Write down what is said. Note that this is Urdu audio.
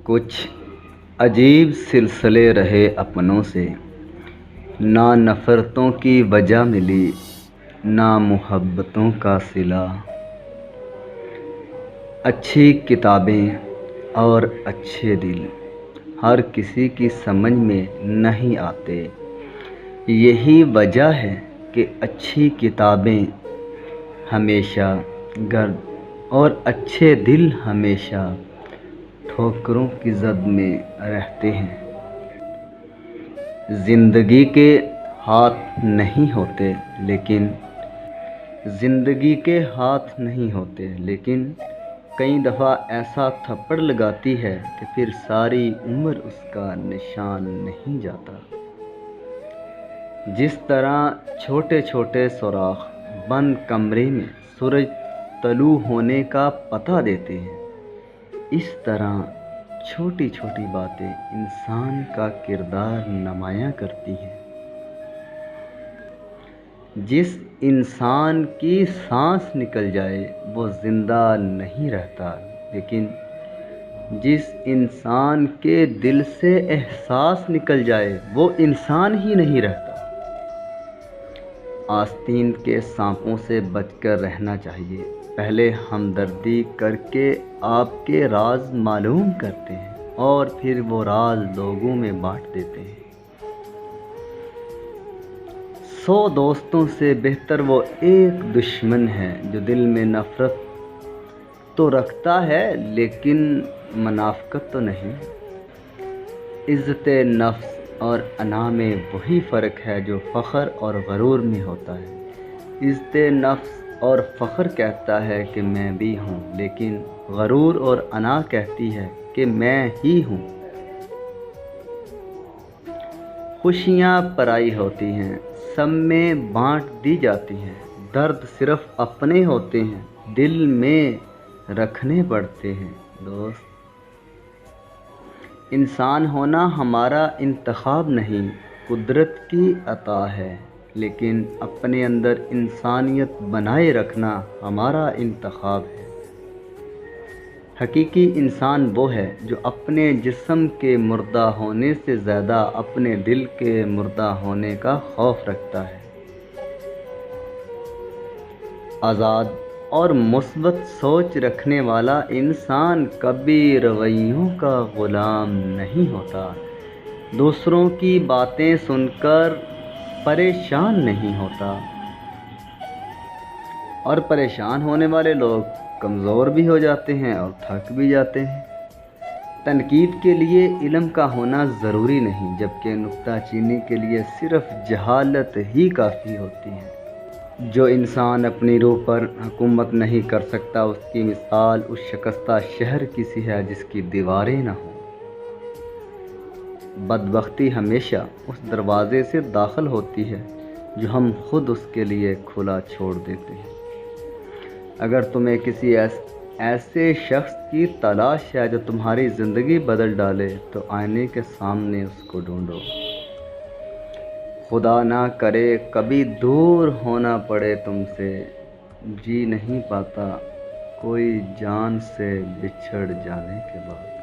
کچھ عجیب سلسلے رہے اپنوں سے، نہ نفرتوں کی وجہ ملی نہ محبتوں کا صلہ۔ اچھی کتابیں اور اچھے دل ہر کسی کی سمجھ میں نہیں آتے، یہی وجہ ہے کہ اچھی کتابیں ہمیشہ گرد اور اچھے دل ہمیشہ ٹھوکروں کی زد میں رہتے ہیں۔ زندگی کے ہاتھ نہیں ہوتے لیکن کئی دفعہ ایسا تھپڑ لگاتی ہے کہ پھر ساری عمر اس کا نشان نہیں جاتا۔ جس طرح چھوٹے چھوٹے سوراخ بند کمرے میں سورج طلوع ہونے کا پتہ دیتے ہیں، اس طرح چھوٹی چھوٹی باتیں انسان کا کردار نمایاں کرتی ہیں۔ جس انسان کی سانس نکل جائے وہ زندہ نہیں رہتا، لیکن جس انسان کے دل سے احساس نکل جائے وہ انسان ہی نہیں رہتا۔ آستین کے سانپوں سے بچ کر رہنا چاہیے، پہلے ہمدردی کر کے آپ کے راز معلوم کرتے ہیں اور پھر وہ راز لوگوں میں بانٹ دیتے ہیں۔ 100 دوستوں سے بہتر وہ ایک دشمن ہے جو دل میں نفرت تو رکھتا ہے لیکن منافقت تو نہیں۔ عزت نفس اور انا میں وہی فرق ہے جو فخر اور غرور میں ہوتا ہے۔ عزت نفس اور فخر کہتا ہے کہ میں بھی ہوں، لیکن غرور اور انا کہتی ہے کہ میں ہی ہوں۔ خوشیاں پرائی ہوتی ہیں، سب میں بانٹ دی جاتی ہیں، درد صرف اپنے ہوتے ہیں، دل میں رکھنے پڑتے ہیں۔ دوست، انسان ہونا ہمارا انتخاب نہیں، قدرت کی عطا ہے، لیکن اپنے اندر انسانیت بنائے رکھنا ہمارا انتخاب ہے۔ حقیقی انسان وہ ہے جو اپنے جسم کے مردہ ہونے سے زیادہ اپنے دل کے مردہ ہونے کا خوف رکھتا ہے۔ آزاد اور مثبت سوچ رکھنے والا انسان کبھی رویوں کا غلام نہیں ہوتا، دوسروں کی باتیں سن کر پریشان نہیں ہوتا، اور پریشان ہونے والے لوگ کمزور بھی ہو جاتے ہیں اور تھک بھی جاتے ہیں۔ تنقید کے لیے علم کا ہونا ضروری نہیں، جبکہ نکتہ چینی کے لیے صرف جہالت ہی کافی ہوتی ہے۔ جو انسان اپنی روح پر حکومت نہیں کر سکتا، اس کی مثال اس شکستہ شہر کی سی ہے جس کی دیواریں نہ ہوں۔ بدبختی ہمیشہ اس دروازے سے داخل ہوتی ہے جو ہم خود اس کے لیے کھلا چھوڑ دیتے ہیں۔ اگر تمہیں کسی ایسے شخص کی تلاش ہے جو تمہاری زندگی بدل ڈالے تو آئینے کے سامنے اس کو ڈھونڈو۔ خدا نہ کرے کبھی دور ہونا پڑے تم سے، جی نہیں پاتا کوئی جان سے بچھڑ جانے کے بعد۔